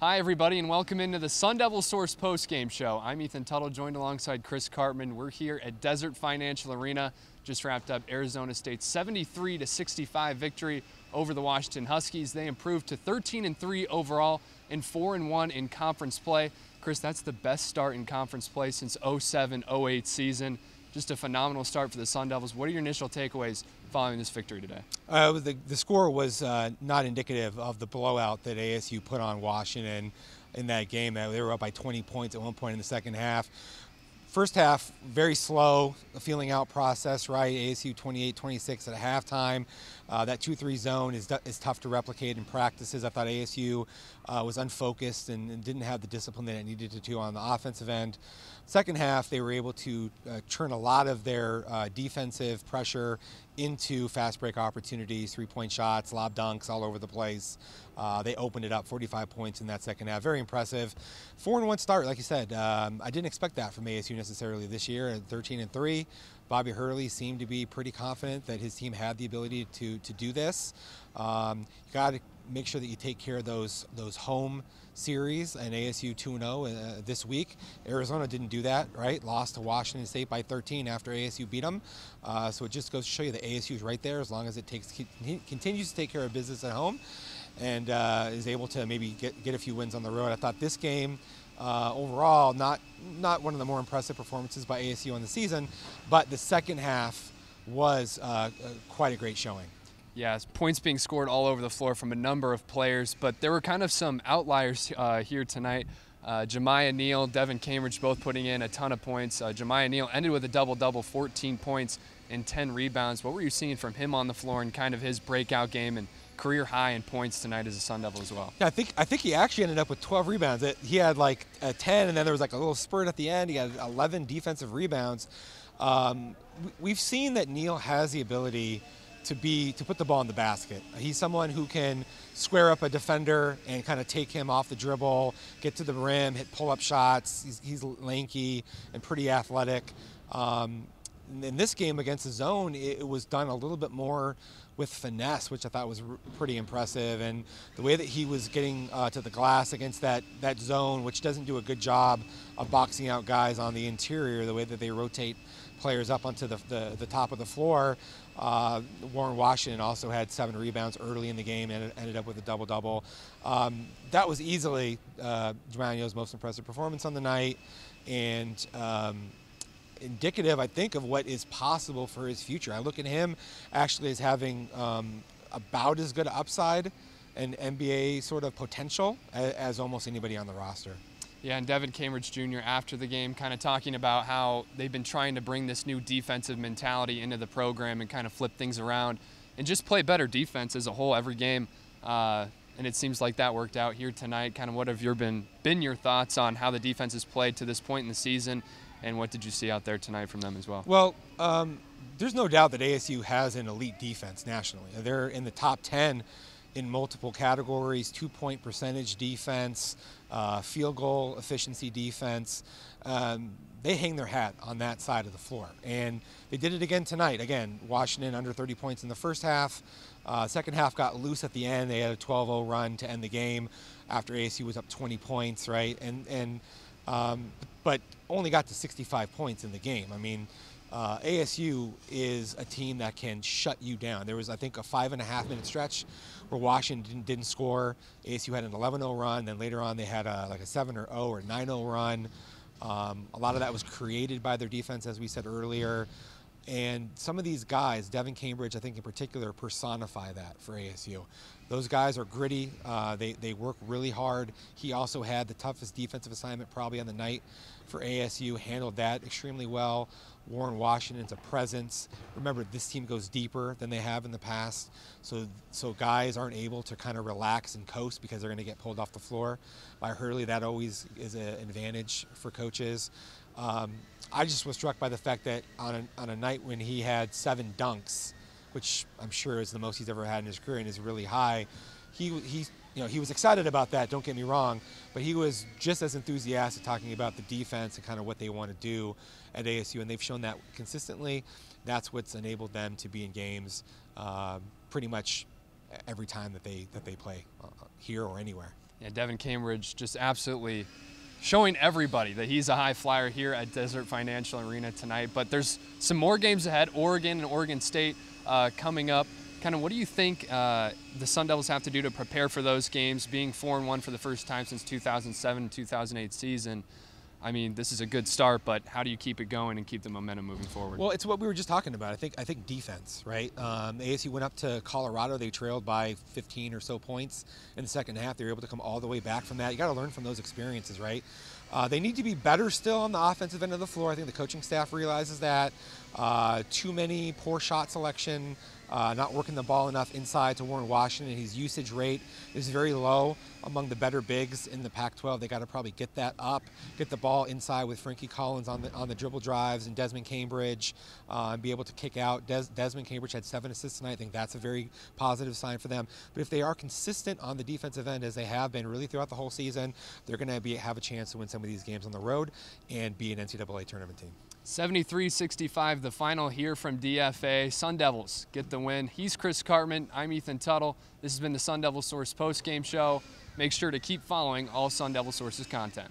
Hi everybody and welcome into the SunDevilSource Postgame Show. I'm Ethan Tuttle, joined alongside Chris Cartman. We're here at Desert Financial Arena. Just wrapped up Arizona State's 73-65 victory over the Washington Huskies. They improved to 13-3 overall and 4-1 in conference play. Chris, that's the best start in conference play since 07-08 season. Just a phenomenal start for the Sun Devils. What are your initial takeaways following this victory today? The score was not indicative of the blowout that ASU put on Washington in that game. They were up by 20 points at one point in the second half. First half, very slow, a feeling out process, right? ASU 28-26 at halftime. That 2-3 zone is tough to replicate in practices. I thought ASU was unfocused and didn't have the discipline that it needed to do on the offensive end. Second half, they were able to turn a lot of their defensive pressure into fast break opportunities, three-point shots, lob dunks all over the place. They opened it up, 45 points in that second half. Very impressive. 4-1 start, like you said. I didn't expect that from ASU necessarily this year at 13-3. Bobby Hurley seemed to be pretty confident that his team had the ability to do this. You got to make sure that you take care of those home series, and ASU 2-0 this week. Arizona didn't do that, right? Lost to Washington State by 13 after ASU beat them. So it just goes to show you that ASU is right there as long as it continues to take care of business at home and is able to maybe get a few wins on the road. I thought this game overall not one of the more impressive performances by ASU on the season, but the second half was quite a great showing. Yeah, points being scored all over the floor from a number of players, but there were kind of some outliers here tonight. Jemiah Neal, Devin Cambridge both putting in a ton of points. Jemiah Neal ended with a double-double, 14 points and 10 rebounds. What were you seeing from him on the floor and kind of his breakout game and career high in points tonight as a Sun Devil as well? Yeah, I think he actually ended up with 12 rebounds. He had like 10, and then there was like a little spurt at the end. He had 11 defensive rebounds. We've seen that Neal has the ability to put the ball in the basket. He's someone who can square up a defender and kind of take him off the dribble, get to the rim, hit pull-up shots. He's lanky and pretty athletic. In this game against the zone, it was done a little bit more with finesse, which I thought was pretty impressive. And the way that he was getting to the glass against that zone, which doesn't do a good job of boxing out guys on the interior, the way that they rotate players up onto the top of the floor. Warren Washington also had 7 rebounds early in the game and ended up with a double-double. That was easily Jemiah Neal's most impressive performance on the night, and indicative, I think, of what is possible for his future. I look at him actually as having about as good upside and NBA sort of potential as almost anybody on the roster. Yeah, and Devin Cambridge Jr. after the game kind of talking about how they've been trying to bring this new defensive mentality into the program and kind of flip things around and just play better defense as a whole every game. And it seems like that worked out here tonight. Kind of what have been your thoughts on how the defense has played to this point in the season, and what did you see out there tonight from them as well? Well, there's no doubt that ASU has an elite defense nationally. They're in the top 10 in multiple categories: 2-point percentage defense, field goal efficiency defense. They hang their hat on that side of the floor, and they did it again tonight. Again, Washington under 30 points in the first half. Second half got loose at the end. They had a 12-0 run to end the game after ASU was up 20 points, right? But only got to 65 points in the game. I mean, ASU is a team that can shut you down. There was, I think, a 5.5-minute stretch where Washington didn't score. ASU had an 11-0 run. Then later on, they had like a 7-0 or 9-0 run. A lot of that was created by their defense, as we said earlier. And some of these guys, Devin Cambridge, I think in particular, personify that for ASU. Those guys are gritty. They work really hard. He also had the toughest defensive assignment probably on the night for ASU, handled that extremely well. Warren Washington's a presence. Remember, this team goes deeper than they have in the past, so guys aren't able to kind of relax and coast because they're going to get pulled off the floor by Hurley. That always is an advantage for coaches. I just was struck by the fact that on a night when he had 7 dunks, which I'm sure is the most he's ever had in his career and is really high, he was excited about that, don't get me wrong, but he was just as enthusiastic talking about the defense and kind of what they want to do at ASU, and they've shown that consistently. That's what's enabled them to be in games pretty much every time that they play here or anywhere. Yeah, Devin Cambridge just absolutely showing everybody that he's a high flyer here at Desert Financial Arena tonight. But there's some more games ahead, Oregon and Oregon State coming up. Kind of what do you think the Sun Devils have to do to prepare for those games, being 4-1 for the first time since 2007-2008 season? I mean, this is a good start, but how do you keep it going and keep the momentum moving forward? Well, it's what we were just talking about. I think defense, right? ASU went up to Colorado. They trailed by 15 or so points in the second half. They were able to come all the way back from that. You got to learn from those experiences, right? They need to be better still on the offensive end of the floor. I think the coaching staff realizes that. Too many poor shot selection, not working the ball enough inside to Warren Washington. His usage rate is very low among the better bigs in the Pac-12. They got to probably get that up, get the ball inside with Frankie Collins on the dribble drives and Desmond Cambridge, and be able to kick out. Desmond Cambridge had 7 assists tonight. I think that's a very positive sign for them. But if they are consistent on the defensive end, as they have been really throughout the whole season, they're going to have a chance to win some of these games on the road and be an NCAA tournament team. 73-65, the final here from DFA. Sun Devils get the win. He's Chris Cartman. I'm Ethan Tuttle. This has been the SunDevilSource Postgame Show. Make sure to keep following all SunDevilSource's content.